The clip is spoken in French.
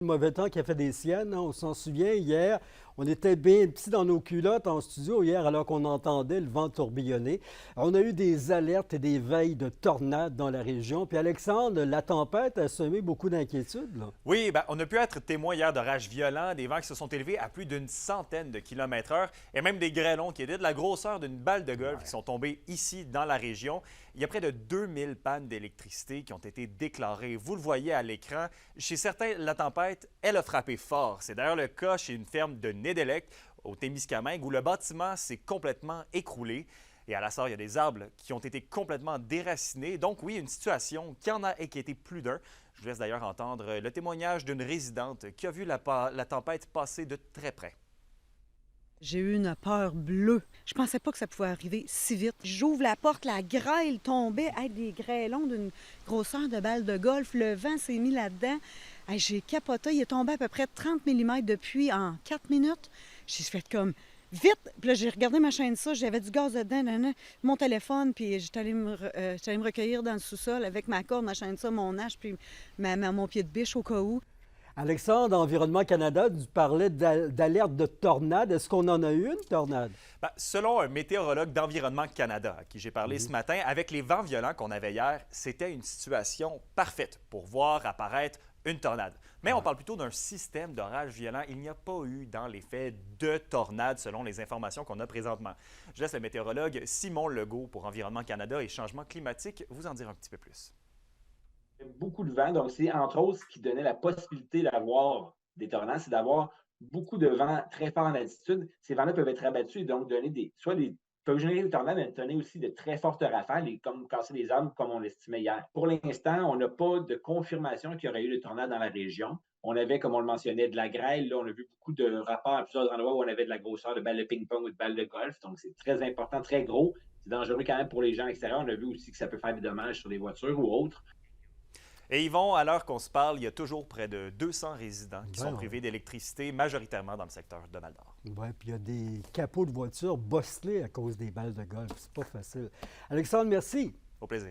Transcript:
Le mauvais temps qui a fait des siennes, hein, on s'en souvient, hier, on était bien petits dans nos culottes en studio hier alors qu'on entendait le vent tourbillonner. On a eu des alertes et des veilles de tornades dans la région. Puis Alexandre, la tempête a semé beaucoup d'inquiétudes, là. Oui, ben, on a pu être témoin hier d'orages violents, des vents qui se sont élevés à plus d'une centaine de kilomètres-heure et même des grêlons qui étaient de la grosseur d'une balle de golf qui sont tombés ici dans la région. Il y a près de 2000 pannes d'électricité qui ont été déclarées. Vous le voyez à l'écran. Chez certains, la tempête, elle a frappé fort. C'est d'ailleurs le cas chez une ferme de Nédélec, au Témiscamingue, où le bâtiment s'est complètement écroulé. Et à la sorte, il y a des arbres qui ont été complètement déracinés. Donc oui, une situation qui en a inquiété plus d'un. Je vous laisse d'ailleurs entendre le témoignage d'une résidente qui a vu la tempête passer de très près. J'ai eu une peur bleue. Je pensais pas que ça pouvait arriver si vite. J'ouvre la porte, la grêle tombait. Hey, des grêlons d'une grosseur de balle de golf. Le vent s'est mis là-dedans. Hey, j'ai capoté. Il est tombé à peu près 30 mm de pluie en 4 minutes. J'ai fait comme vite. Puis là, j'ai regardé ma chaîne ça. J'avais du gaz dedans, mon téléphone. Puis j'étais allée me recueillir dans le sous-sol avec ma corde, ma chaîne ça, mon hache, puis mon pied de biche au cas où. Alexandre, Environnement Canada, tu parlais d'alerte de tornade. Est-ce qu'on en a eu une tornade? Ben, selon un météorologue d'Environnement Canada à qui j'ai parlé ce matin, avec les vents violents qu'on avait hier, c'était une situation parfaite pour voir apparaître une tornade. Mais on parle plutôt d'un système d'orage violent. Il n'y a pas eu, dans les faits, de tornade selon les informations qu'on a présentement. Je laisse le météorologue Simon Legault pour Environnement Canada et Changement climatique vous en dire un petit peu plus. Beaucoup de vent. Donc, c'est entre autres ce qui donnait la possibilité d'avoir des tornades, c'est d'avoir beaucoup de vent très fort en altitude. Ces vents-là peuvent être abattus et donc donner peuvent générer des tornades, mais donner aussi de très fortes rafales et comme casser des arbres, comme on l'estimait hier. Pour l'instant, on n'a pas de confirmation qu'il y aurait eu de tornades dans la région. On avait, comme on le mentionnait, de la grêle. Là, on a vu beaucoup de rapports à plusieurs endroits où on avait de la grosseur de balles de ping-pong ou de balles de golf. Donc, c'est très important, très gros. C'est dangereux quand même pour les gens extérieurs. On a vu aussi que ça peut faire des dommages sur des voitures ou autres. Et Yvon, à l'heure qu'on se parle, il y a toujours près de 200 résidents qui sont Ouais. privés d'électricité, majoritairement dans le secteur de Val-d'Or. Oui, puis il y a des capots de voitures bosselés à cause des balles de golf. C'est pas facile. Alexandre, merci. Au plaisir.